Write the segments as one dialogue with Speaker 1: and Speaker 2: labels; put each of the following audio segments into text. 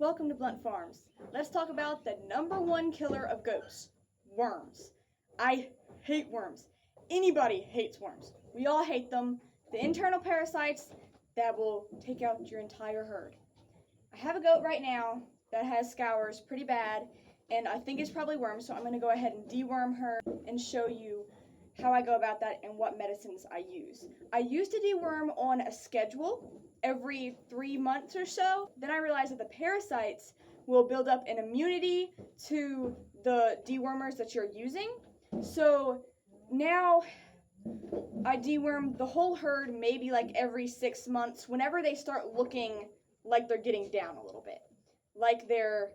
Speaker 1: Welcome to Blunt Farms. Let's talk about the #1 killer of goats, worms. I hate worms. Anybody hates worms. We all hate them. The internal parasites that will take out your entire herd. I have a goat right now that has scours pretty bad, and I think it's probably worms, so I'm going to go ahead and deworm her and show you how I go about that and what medicines I use. I used to deworm on a schedule every 3 months or so. Then I realized that the parasites will build up an immunity to the dewormers that you're using. So now I deworm the whole herd maybe like every 6 months whenever they start looking like they're getting down a little bit, like they're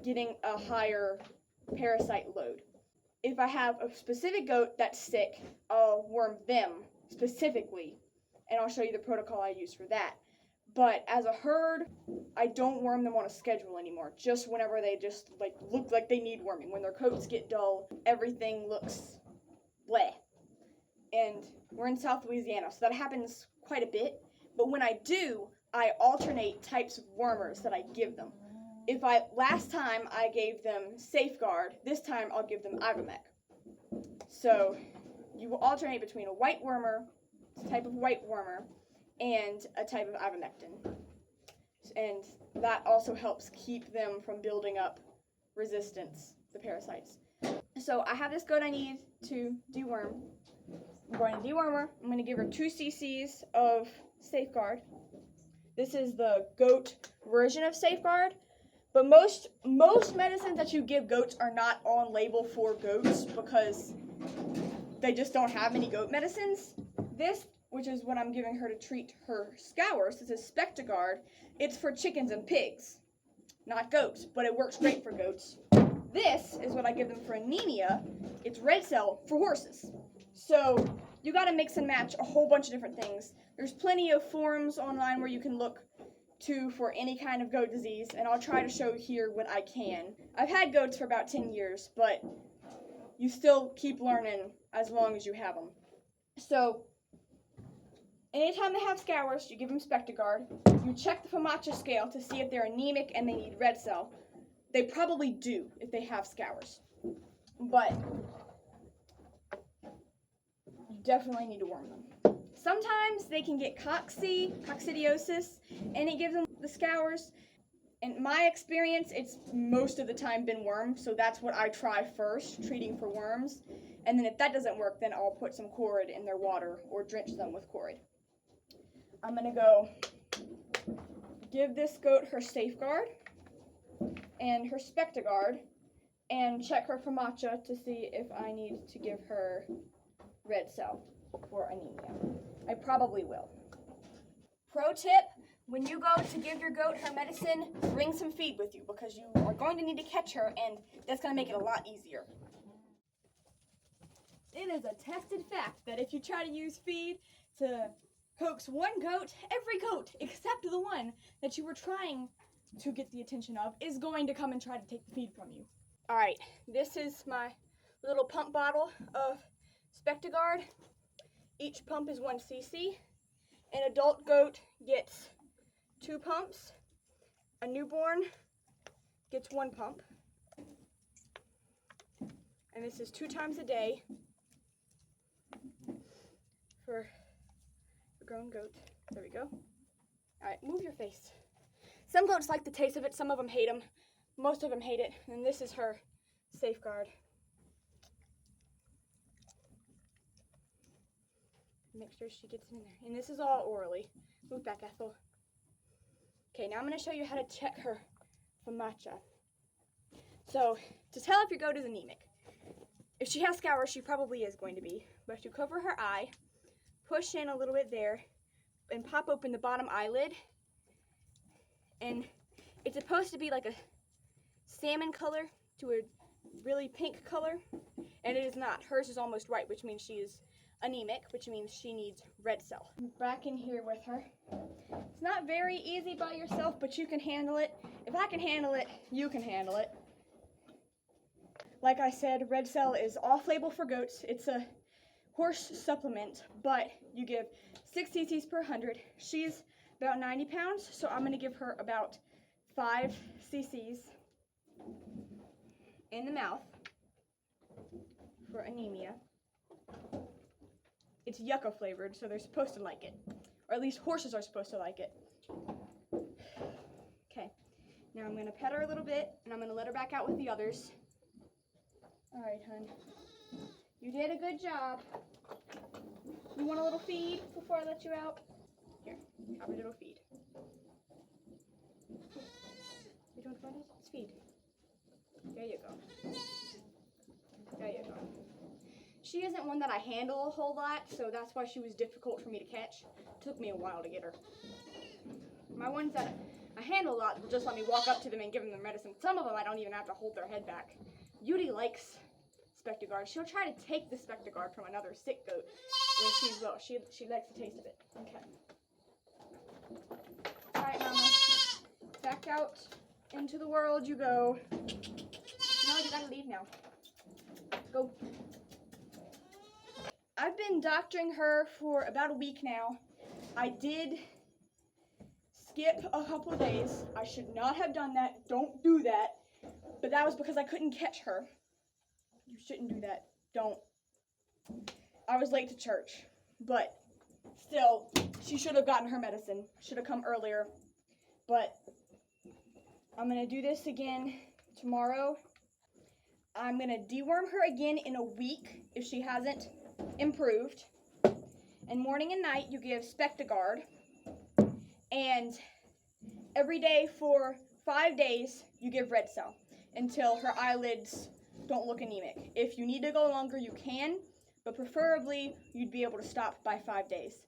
Speaker 1: getting a higher parasite load. If I have a specific goat that's sick, I'll worm them specifically, and I'll show you the protocol I use for that. But as a herd, I don't worm them on a schedule anymore, just whenever they just look like they need worming. When their coats get dull, everything looks bleh. And we're in South Louisiana, so that happens quite a bit. But when I do, I alternate types of wormers that I give them. Last time I gave them Safeguard, this time I'll give them FAMACHA. So you will alternate between a white wormer, a type of white wormer, and a type of ivermectin. And that also helps keep them from building up resistance, the parasites. So I have this goat I need to deworm. I'm going to deworm her. I'm going to give her 2 cc's of Safeguard. This is the goat version of Safeguard. But most medicines that you give goats are not on label for goats because they just don't have any goat medicines. This, which is what I'm giving her to treat her scours, this is Spectogaurd. It's for chickens and pigs, not goats, but it works great for goats. This is what I give them for anemia. It's red cell for horses. So you got to mix and match a whole bunch of different things. There's plenty of forums online where you can look to for any kind of goat disease, and I'll try to show here what I can. I've had goats for about 10 years, but you still keep learning as long as you have them. So anytime they have scours, you give them Spectogaurd. You check the FAMACHA scale to see if they're anemic and they need red cell. They probably do if they have scours, but you definitely need to worm them. Sometimes they can get coccidiosis, and it gives them the scours. In my experience, it's most of the time been worms, so that's what I try first, treating for worms. And then if that doesn't work, then I'll put some Corid in their water or drench them with Corid. I'm going to go give this goat her Safeguard and her Spectogaurd and check her FAMACHA to see if I need to give her red cell for anemia. I probably will. Pro tip, when you go to give your goat her medicine, bring some feed with you because you are going to need to catch her, and that's going to make it a lot easier. It is a tested fact that if you try to use feed to coax one goat, every goat except the one that you were trying to get the attention of is going to come and try to take the feed from you. Alright, this is my little pump bottle of Spectogaurd. Each pump is 1 cc. An adult goat gets 2 pumps. A newborn gets 1 pump. And this is 2 times a day for a grown goat. There we go. Alright, move your face. Some goats like the taste of it, some of them hate them. Most of them hate it. And this is her Safeguard. Make sure she gets in there. And this is all orally. Move back, Ethel. Okay, now I'm going to show you how to check her FAMACHA. So, to tell if your goat is anemic, if she has scours, she probably is going to be. But you cover her eye, push in a little bit there, and pop open the bottom eyelid. And it's supposed to be like a salmon color to a really pink color, and it is not. Hers is almost white, which means she is anemic, which means she needs red cell. I'm back in here with her. It's not very easy by yourself, but you can handle it. If I can handle it, you can handle it. Like I said, red cell is off-label for goats. It's a horse supplement, but you give 6 cc's per 100. She's about 90 pounds, so I'm going to give her about 5 cc's in the mouth for Anemia. It's yucca flavored, so they're supposed to like it. Or at least horses are supposed to like it. Okay, now I'm gonna pet her a little bit, and I'm gonna let her back out with the others. All right, hun. You did a good job. You want a little feed before I let you out? Here, have a little feed. You don't want it? It's feed. There you go. There you go. She isn't one that I handle a whole lot, so that's why she was difficult for me to catch. It took me a while to get her. My ones that I handle a lot will just let me walk up to them and give them their medicine. Some of them I don't even have to hold their head back. Beauty likes Spectogaurd. She'll try to take the Spectogaurd from another sick goat when she's low. She likes the taste of it. Okay. Alright, Mama. Back out into the world you go. No, you gotta leave now. Go. I've been doctoring her for about a week now. I did skip a couple of days. I should not have done that. Don't do that. But that was because I couldn't catch her. You shouldn't do that. Don't. I was late to church. But still, she should have gotten her medicine. Should have come earlier. But I'm going to do this again tomorrow. I'm going to deworm her again in a week if she hasn't improved. And morning and night you give Spectogaurd. And every day for 5 days you give red cell until her eyelids don't look anemic. If you need to go longer, you can, but preferably you'd be able to stop by 5 days.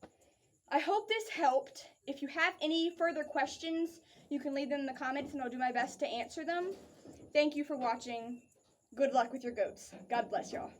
Speaker 1: I hope this helped. If you have any further questions, you can leave them in the comments and I'll do my best to answer them. Thank you for watching. Good luck with your goats. God bless y'all.